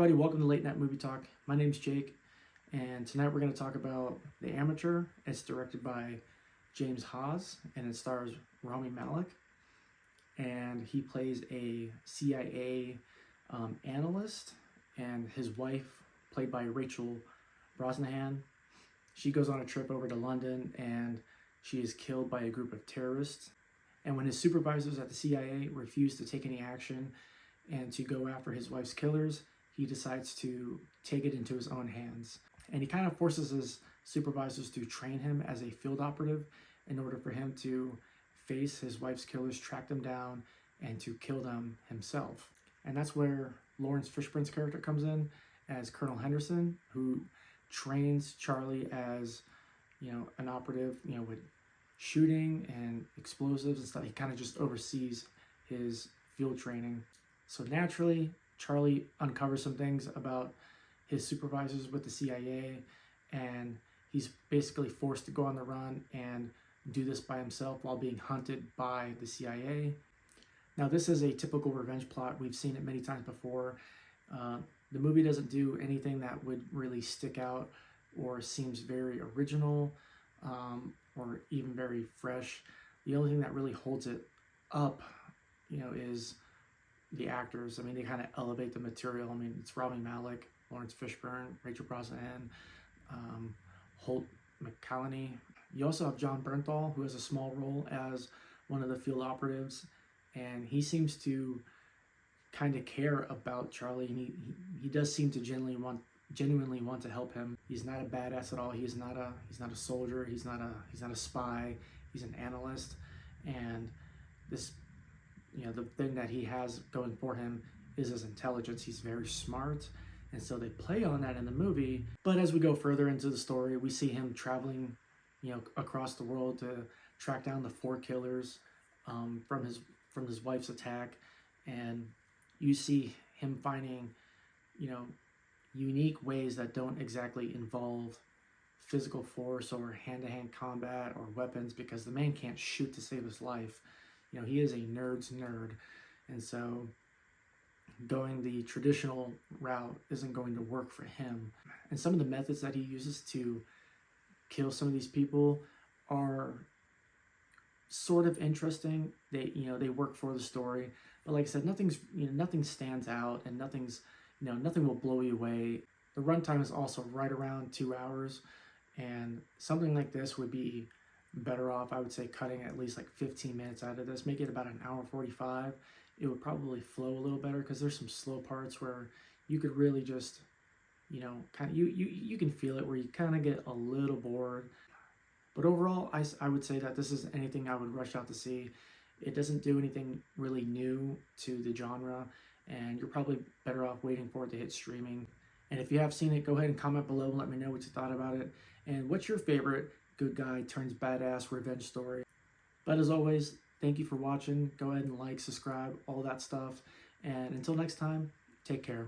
everybody, welcome to Late Night Movie Talk. My name's Jake, and tonight we're going to talk about The Amateur. It's directed by James Hawes, and it stars Rami Malek, and he plays a CIA analyst, and his wife, played by Rachel Brosnahan, she goes on a trip over to London, and she is killed by a group of terrorists. And when his supervisors at the CIA refuse to take any action and to go after his wife's killers, he decides to take it into his own hands. And he kind of forces his supervisors to train him as a field operative in order for him to face his wife's killers, track them down, and to kill them himself. And that's where Lawrence Fishburne's character comes in as Colonel Henderson, who trains Charlie as, an operative, with shooting and explosives and stuff. He kind of just oversees his field training. So naturally, Charlie uncovers some things about his supervisors with the CIA, and he's basically forced to go on the run and do this by himself while being hunted by the CIA. Now, this is a typical revenge plot. We've seen it many times before. The movie doesn't do anything that would really stick out or seems very original or even very fresh. The only thing that really holds it up, is the actors. I mean, they kind of elevate the material. I mean, it's Rami Malek, Lawrence Fishburne, Rachel Brosnahan, Holt McCallany. You also have John Bernthal, who has a small role as one of the field operatives, and he seems to kind of care about Charlie, and he does seem to genuinely want to help him. He's not a badass at all. He's not a soldier. He's not a spy. He's an analyst, and this, the thing that he has going for him is his intelligence. He's very smart, and so they play on that in the movie. But as we go further into the story, we see him traveling, across the world to track down the 4 killers from his wife's attack, and you see him finding, unique ways that don't exactly involve physical force or hand-to-hand combat or weapons, because the man can't shoot to save his life. He is a nerd's nerd, and so going the traditional route isn't going to work for him. And some of the methods that he uses to kill some of these people are sort of interesting. They work for the story, but like I said, nothing stands out, and nothing will blow you away. The runtime is also right around 2 hours, and something like this would be better off, I would say, cutting at least like 15 minutes out of this, make it about an hour 45. It would probably flow a little better, because there's some slow parts where you could really just, you can feel it, where you kind of get a little bored. But overall, I would say that this isn't anything I would rush out to see. It doesn't do anything really new to the genre, and you're probably better off waiting for it to hit streaming. And if you have seen it, go ahead and comment below and let me know what you thought about it, and what's your favorite good guy turns badass revenge story. But as always, thank you for watching. Go ahead and like, subscribe, all that stuff, and until next time, take care.